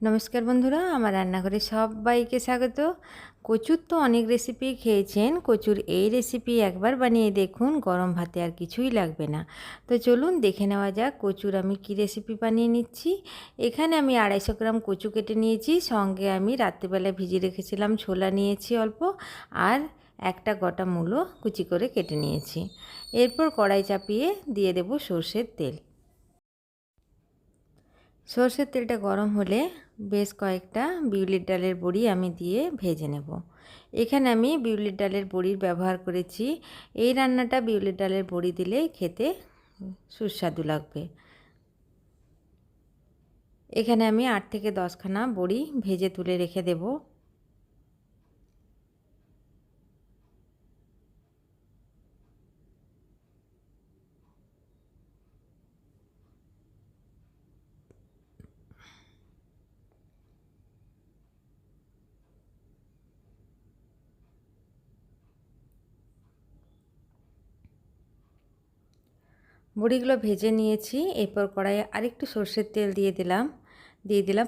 নমস্কার বন্ধুরা, আমার রান্নাঘরে সবাইকে স্বাগত। কচুর তো অনেক রেসিপি খেয়েছেন, কচুর এই রেসিপি একবার বানিয়ে দেখুন, গরম ভাতে আর কিছুই লাগবে না। তো চলুন দেখে নেওয়া যাক কচুর আমি কি রেসিপি বানিয়ে নিচ্ছি। এখানে আমি 250 গ্রাম কচু কেটে নিয়েছি, সঙ্গে আমি রাত্রিবেলা ভিজিয়ে রেখেছিলাম ছোলা নিয়েছি অল্প, আর একটা গোটা মূলো কুচি করে কেটে নিয়েছি। এরপর কড়াই চাপিয়ে দিয়ে দেব সর্ষের তেল। সর্ষের তেলটা গরম হলে বেশ কয়েকটা বিউলির ডালের বড়ি আমি দিয়ে ভেজে নেব। এখানে আমি বিউলির ডালের বড়ির ব্যবহার করেছি। এই রান্নাটা বিউলির ডালের বড়ি দিলে খেতে সুস্বাদু লাগবে। এখানে আমি 8 থেকে 10 খানা বড়ি ভেজে তুলে রেখে দেব। বড়িগুলো ভেজে নিয়েছি। এরপর কড়াইয়ে আরেকটু সর্ষের তেল দিয়ে দিলাম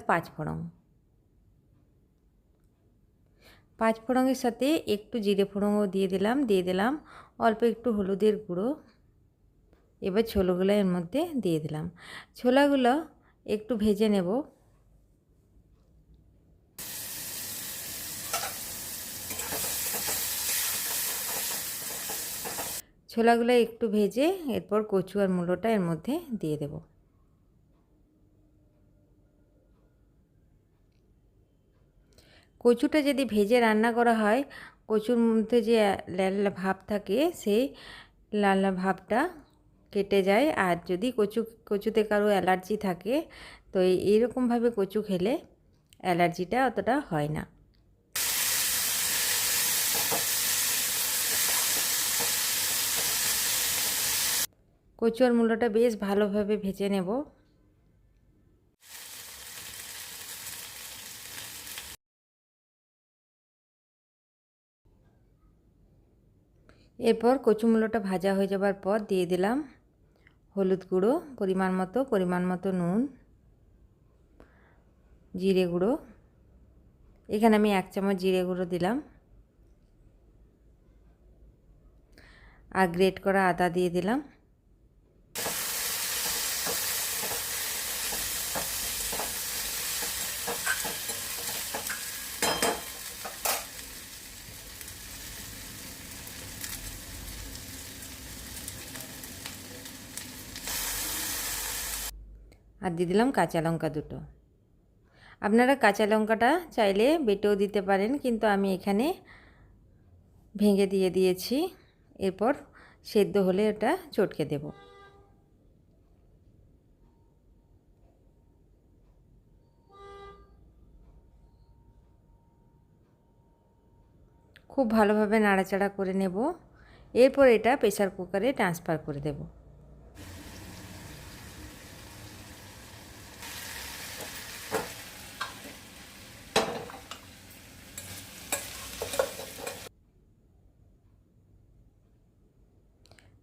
5 ফোড়ন। 5 ফোড়নের সাথে একটু জিরে ফোড়নও দিয়ে দিলাম অল্প একটু হলুদের গুঁড়ো। এবার ছোলাগুলো এর মধ্যে দিয়ে দিলাম। ছোলাগুলো একটু ভেজে নেব। ছোলাগুলো একটু ভেজে এরপর কচু আর মূলোটা এর মধ্যে দিয়ে দেব। কচুটা যদি ভেজে রান্না করা হয়, কচুর মধ্যে যে লাল ভাব থাকে সেই লাল ভাবটা কেটে যায়। আর যদি কচুতে কারো অ্যালার্জি থাকে, তো এইরকমভাবে কচু খেলে অ্যালার্জিটা অতটা হয় না। কচু আর মূলোটা বেশ ভালোভাবে ভেজে নেব। এরপর কচু মূলোটা ভাজা হয়ে যাবার পর দিয়ে দিলাম হলুদ গুঁড়ো পরিমাণ মতো নুন, জিরে গুঁড়ো। এখানে আমি 1 চামচ জিরে গুঁড়ো দিলাম, আর গ্রেট করা আদা দিয়ে দিলাম। আর দিয়ে দিলাম কাঁচা লঙ্কা দুটো। আপনারা কাঁচা লঙ্কাটা চাইলে বেটেও দিতে পারেন, কিন্তু আমি এখানে ভেঙে দিয়েছি। এরপর সেদ্ধ হলে ওটা চটকে দেব। খুব ভালোভাবে নাড়াচাড়া করে নেব। এরপর এটা প্রেসার কুকারে ট্রান্সফার করে দেব।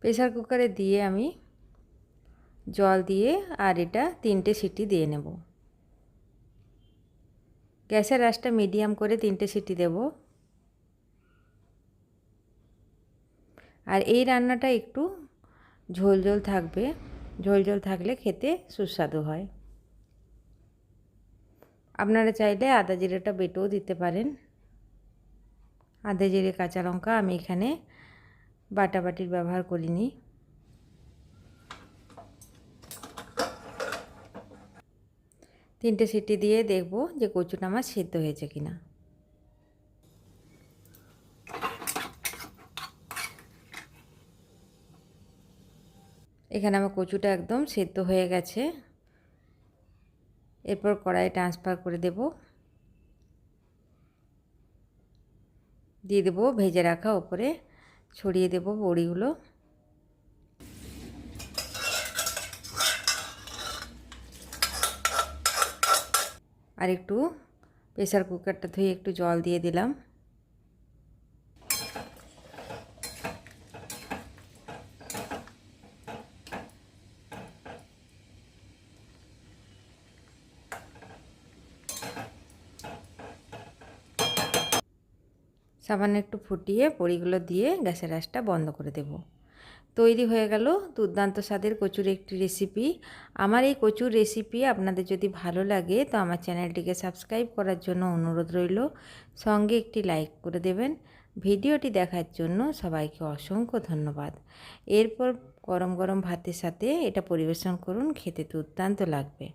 প্রেসার কুকারে দিয়ে আমি জল দিয়ে আর এটা 3টে সিটি দিয়ে নেব। গ্যাসের আঁচটা মিডিয়াম করে 3টে সিটি দেব। আর এই রান্নাটা একটু ঝোল ঝোল থাকবে, ঝোল ঝোল থাকলে খেতে সুস্বাদু হয়। আপনারা চাইলে আদা জিরেটা বেটেও দিতে পারেন। আদা জিরে কাঁচা লঙ্কা আমি এখানে বাটাবাটির ব্যবহার করিনি। তিনটে সিটি দিয়ে দেখব যে কচুটা আমার সেদ্ধ হয়েছে কিনা। এখানে আমার কচুটা একদম সেদ্ধ হয়ে গেছে। এরপর কড়াইয়ে ট্রান্সফার করে দেব। দিয়ে দেবো ভেজে রাখা, ওপরে ছড়িয়ে দেব বড়িগুলো। আর একটু প্রেসার কুকারটা ধুয়ে একটু জল দিয়ে দিলাম। সামান্য একটু ফুটিয়ে বড়িগুলো দিয়ে গ্যাসের আঁচটা বন্ধ করে দেব। তৈরি হয়ে গেল দুর্দান্ত স্বাদের কচুর একটি রেসিপি। আমার এই কচুর রেসিপি আপনাদের যদি ভালো লাগে তো আমার চ্যানেলটিকে সাবস্ক্রাইব করার জন্য অনুরোধ রইল, সঙ্গে একটি লাইক করে দেবেন। ভিডিওটি দেখার জন্য সবাইকে অসংখ্য ধন্যবাদ। এরপর গরম গরম ভাতের সাথে এটা পরিবেশন করুন, খেতে দুর্দান্ত লাগবে।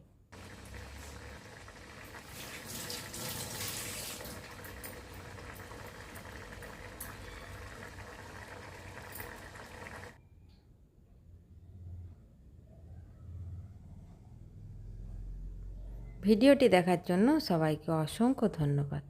ভিডিওটি দেখার জন্য সবাইকে অসংখ্য ধন্যবাদ।